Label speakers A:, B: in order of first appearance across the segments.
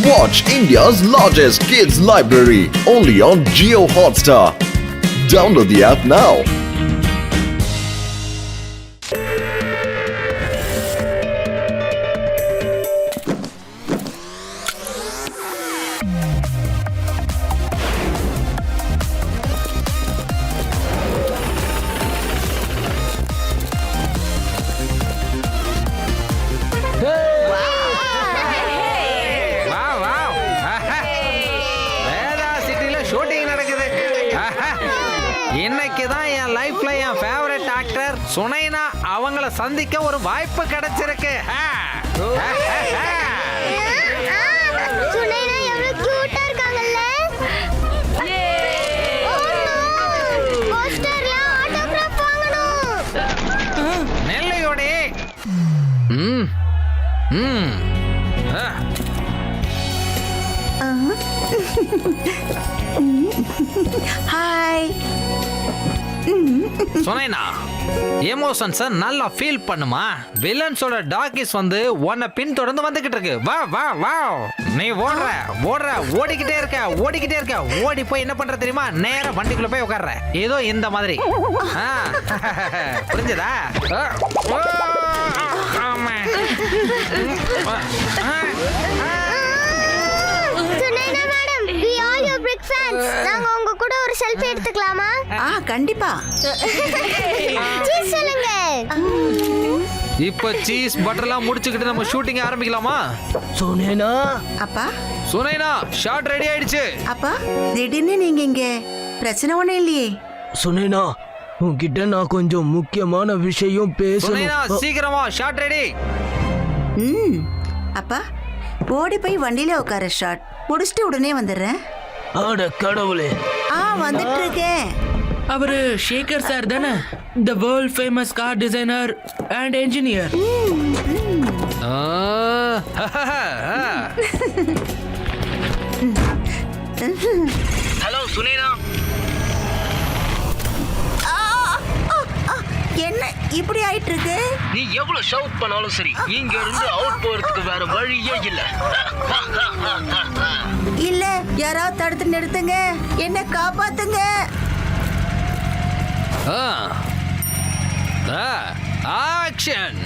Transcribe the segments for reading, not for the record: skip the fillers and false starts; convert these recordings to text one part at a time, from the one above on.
A: Watch India's largest kids library only on Jio Hotstar. Download the app now.
B: இன்னைக்கு தான் என் லைஃப்ல என் favourite actor Sunaina அவங்கள சந்திக்க ஒரு வாய்ப்பு கிடைச்சிருக்கு.
C: சுனைனா எவ்வளவு கியூட்டா இருக்காங்கல்ல. போஸ்டர்ல ஆட்டோகிராஃப் வாங்கணும்.
B: நெல்லையோடே.
D: ஹாய்.
B: சுனைனா எமோஷன்ஸை நல்லா ஃபீல் பண்ணுமா. வில்லன்ஸோட டாக்கிஸ் வந்து உன்னை பின்தொடர்ந்து வந்துகிட்டு இருக்கு. வா வா வா, நீ ஓடிக்கிட்டே இருக்க. ஓடி போய் என்ன பண்ற தெரியுமா? நேரா வண்டிக்குள்ள போய் உட்கார்ற. ஏதோ இந்த மாதிரி. புரிஞ்சதா?
C: Sunaina madam, we all your big fans. நாங்க உங்க கூட ஒரு செல்ஃபி எடுத்துக்கலாமா?
D: கண்டிப்பா.
C: சீஸ் சொல்லுங்க.
B: இப்ப சீஸ் பட்டர்லாம் முடிச்சுக்கிட்டு நம்ம ஷூட்டிங் ஆரம்பிக்கலாமா?
E: சுனைனா
D: அப்பா.
B: சுனைனா ஷாட் ரெடி ஆயிடுச்சு.
D: அப்பா, திடீர்னு நீங்க இங்க பிரச்சனை ஒண்ணும் இல்லையே?
E: சுனைனா உன்கிட்ட நான் கொஞ்சம் முக்கியமான விஷயம்
B: சுனைனா
E: பேசணும்.
B: சீக்கிரமா ஷாட் ரெடி.
D: அப்பா, ஓடி போய் வண்டியில உட்கார. ஷாட் முடிச்சுட்டு உடனே வந்துடுறேன்.
E: அட கடவுளே.
D: வந்துட்டு இருக்கேன்.
F: அவரு ஷேகர் சார் தானே? The world famous car designer and engineer.
E: Hello Sunaina.
D: என்ன இப்படி ஆயிட்டு இருக்கு?
E: நீ எவ்வளவு ஷவுட் பண்ணாலும் சரி, இங்க இருந்து அவுட் போறதுக்கு வேற வழியே இல்ல.
D: இல்ல, யாராவது தடுத்து நிறுத்துங்க, என்ன காப்பாத்துங்க.
B: ஆக்ஷன்.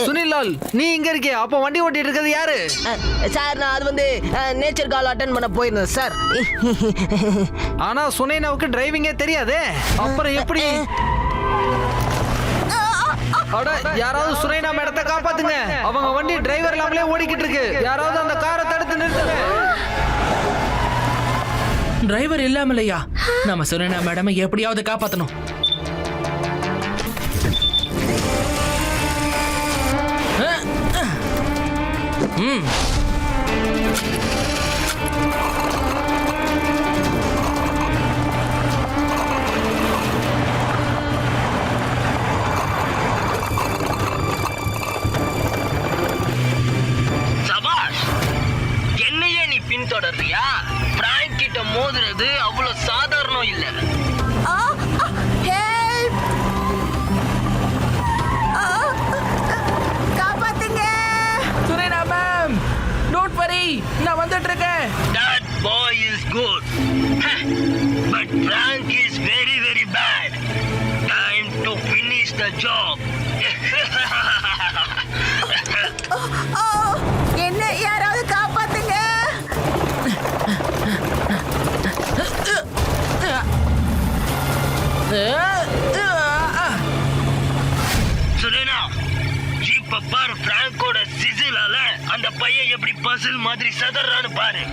B: சுனிலால், நீ இங்க இருக்கிய? அப்ப வண்டி ஓட்டிட்டு இருக்கிறது யாரு?
E: சார், நான் அது வந்து நேச்சர் கால் அட்டெண்ட் பண்ண போயிருந்தேன் சார்.
B: ஆனா சுனைனாவுக்கு டிரைவிங்கே தெரியாது. அப்புறம் எப்படி? யாராவது சுனைனா மேடத்தை காப்பாத்துங்க. அவங்க வண்டி டிரைவர் இல்லாமலே ஓடிக்கிட்டு இருக்கு. யாராவது அந்த காரை தடுத்து நிறுத்துங்க.
F: டிரைவர் இல்லாமலையா? நம்ம சுனைனா மேடம் எப்படியாவது காப்பாத்தணும்.
E: சபாஷ். என்னையே நீ பின்தொடர்றியா? பிராங்க் கிட்ட மோதுறது அவ்வளவு சாதாரணம் இல்ல.
D: காப்பாத்துங்க.
F: சுனைனா மேம், டோன்ட் வரி, நான் வந்துட்டு இருக்கேன்.
E: That boy is good. But prank is very very bad. Time to finish the job.
D: என்ன யாராவது காப்பாத்துங்க.
E: சுனைனா, இப்ப பாரு பிராங்கோட சிசிலால அந்த பையன் எப்படி பசில் மாதிரி சதறான்னு பாரு.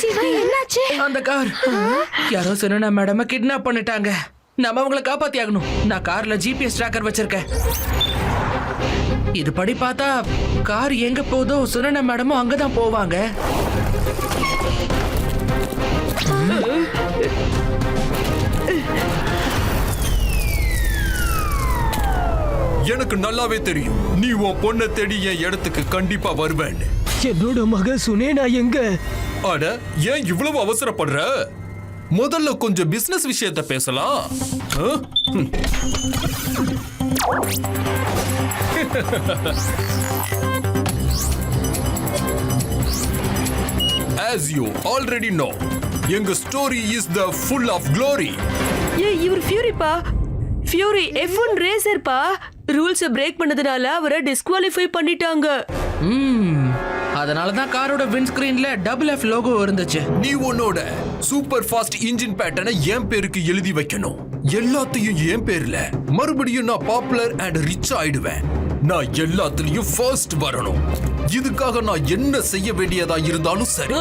G: சிவா என்னாச்சு?
F: அந்த கார் யாரோ சுனேனா மேடம் கிட்னாப் பண்ணிட்டாங்க. நம்ம அவங்கள காப்பாத்தி ஆகணும். நான் கார்ல ஜிபிஎஸ் ட்ராக்கர் வச்சிருக்கேன். இது படி பார்த்தா கார் எங்க போதோ சுனேனா மேடமும் அங்கதான் போவாங்க.
H: எனக்கு நல்லாவே தெரியும் நீ உன் பொண்ணை தேடி என் இடத்துக்கு கண்டிப்பா வருவேன்னு.
I: என்னோட மக சுனேனா எங்க?
H: அட ஏன் இவ்வளவு அவசரப்படுற? முதல்ல கொஞ்சம் பிசினஸ் விஷயத்த பேசலாம். As you already know, எங்க story is the full of glory.
G: இவர் ஃபியூரிப்பா. ஃபியூரி F1 ரேசர்ப்பா. ரூல்ஸ் பிரேக் பண்ணதுனால அவரை டிஸ்குவாலிஃபை பண்ணிட்டாங்க.
F: அதனாலதான் காரோட விண்ட்ஸ்கிரீன்ல F லோகோ இருந்துச்சு.
H: நீ உன்னோட சூப்பர் ஃபாஸ்ட் இன்ஜின் பேட்டர்னை என் பேருக்கு எழுதி வைக்கணும். எல்லாத்தையும் என் பேர்ல. மறுபடியும் நான் பாப்புலர் அண்ட் ரிச் ஆயிடுவேன். நான் எல்லாத்துலயும் ஃபர்ஸ்ட் வரணும். இதுக்காக நான் என்ன செய்ய வேண்டியதா இருந்தாலும் சரி.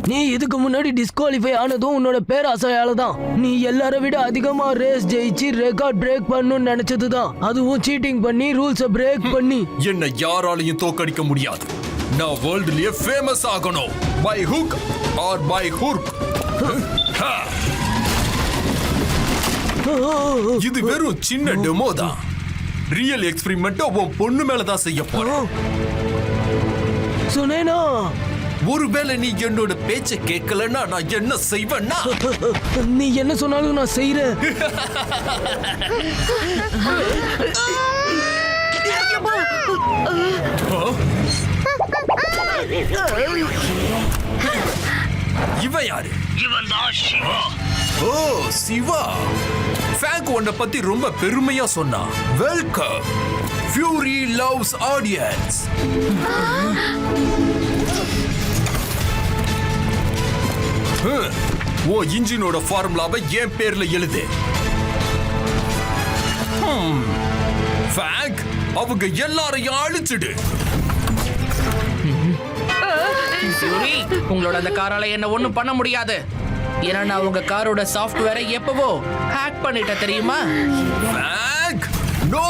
I: நீ இதுக்கு முன்னாடி டிஸ்குவாலிஃபை ஆனதும் உன்னோட பேராசையால தான். நீ எல்லாரை விட அதிகமா ரேஸ் ஜெயிச்சு ரெக்கார்ட் பிரேக் பண்ணணும்னு நினைச்சதுதான். அதுவும் சீட்டிங் பண்ணி ரூல்ஸை பிரேக் பண்ணி.
H: என்ன யாராலையும் தோக்கடிக்க முடியாது. நான் வேர்ல்ட்லயே ஃபேமஸ் ஆகணும். By hook or by crook. இது வெறும் சின்ன டெமோ தான். ரியல் எக்ஸ்பெரிமெண்ட் உன் பொண்ணு மேலதான் செய்ய போறேன்.
I: சுனேனா,
H: ஒருவேளை நீ என்னோட பேச்ச கேட்கலன்னா நான் என்ன செய்வேன்னா?
I: நீ என்ன சொன்னாலும் நான் செய்யறேன்.
H: இவன் யாரு?
E: இவன் தான் சிவா.
H: ஓ சிவா. ஃபேங்க் உன்னை பத்தி ரொம்ப பெருமையா சொன்னா. வெல்கம். Fury loves audience. ஓ இன்ஜினோட ஃபார்முலாவை என் பேர்ல எழுது. ஃபேங்க் அவங்க எல்லாரையும் அழிச்சிடு.
F: உங்களோட அந்த காரால என்ன ஒண்ணும் பண்ண முடியாது. ஏன்னா நான் உங்க காரோட சாஃப்ட்வேரை எப்பவோ ஹேக் பண்ணிட்ட தெரியுமா?
H: ஃபேங்க் நோ.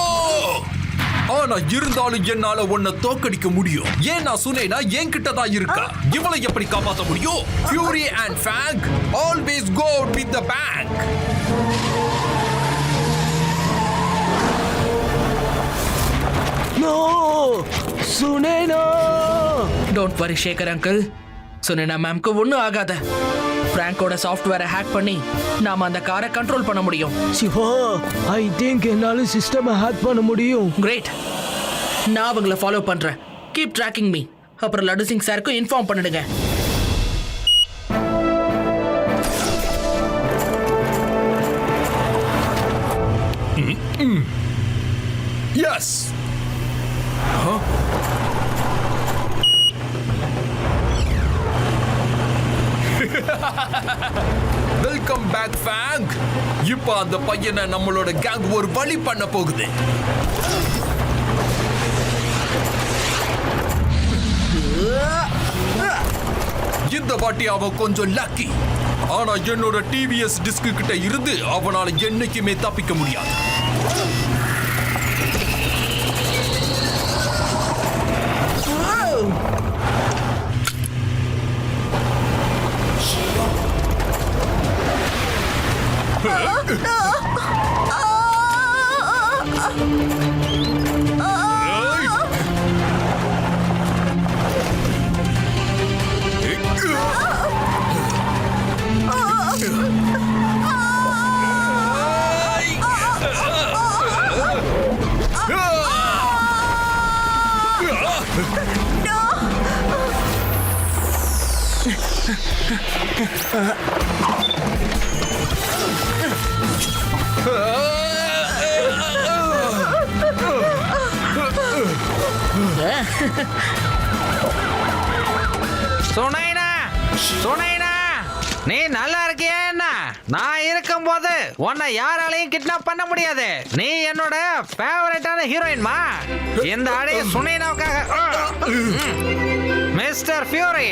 H: ஆனா இருந்தாலும் என்னால உன்னை தோக்கடிக்க முடியும். ஏன் நான் சுனேனா என்கிட்ட தான் இருக்கா. இவளை எப்படி காப்பாற்ற முடியும்? Fury and Fang always go with the bank.
I: No Sunaina.
F: Don't worry Shekhar uncle. Sunaina மேம்க்கு ஒன்றும் ஆகாத. பிராங்கோட சாஃப்ட்வேரை ஹேக் பண்ணி நாம அந்த காரை கண்ட்ரோல் பண்ண முடியும்.
I: சிவா, ஐ திங்க் என்னால சிஸ்டமை ஹேக் பண்ண முடியும்.
F: கிரேட். நான் அவங்கள ஃபாலோ பண்றேன். Keep tracking me. அப்புறம் லட்டு சிங் சாருக்கும் இன்ஃபார்ம் பண்ணிடுங்க.
H: எஸ். Welcome back Fang. இப்ப அந்த பையனை நம்மளோட கேங் ஒரு வழி பண்ண போகுது. இந்த வாட்டி அவன் கொஞ்சம் லக்கி. ஆனா என்னோட டிவிஎஸ் டிஸ்க் கிட்ட இருந்து அவனால என்னைக்குமே தப்பிக்க முடியாது.
B: சுனைனா, சுனைனா, நீ நல்லா இருக்கியா என்ன? நான் இருக்கும்போது உன்னை யாராலையும் கிட்னாப் பண்ண முடியாது. நீ என்னோட ஃபேவரட்டான ஹீரோயின்மா. இந்த அடைய சுனைனாவுக்காக. மிஸ் மிஸ்டர் ஃபியூரி,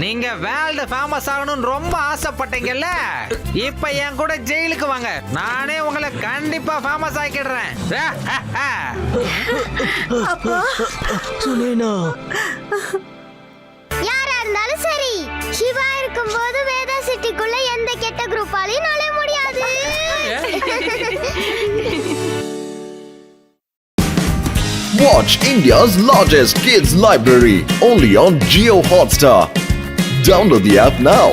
B: நீங்க வேர்ல்டு ஃபேமஸ் ஆகணும்னு ரொம்ப ஆசைப்பட்டீங்கல்ல, இப்ப என் கூட ஜெயிலுக்கு வாங்க, நானே உங்களை கண்டிப்பா ஃபேமஸ் ஆக்கிடுறேன்.
I: சுனேனா,
C: யாரா இருந்தாலும் சரி, சிவா இருக்கும்போது வேதா சிட்டிக்குள்ள எந்த கெட்ட குரூப்பாலையும் நுழைய முடியாது.
A: Watch India's largest kids library only on Jio Hotstar. Download the app now.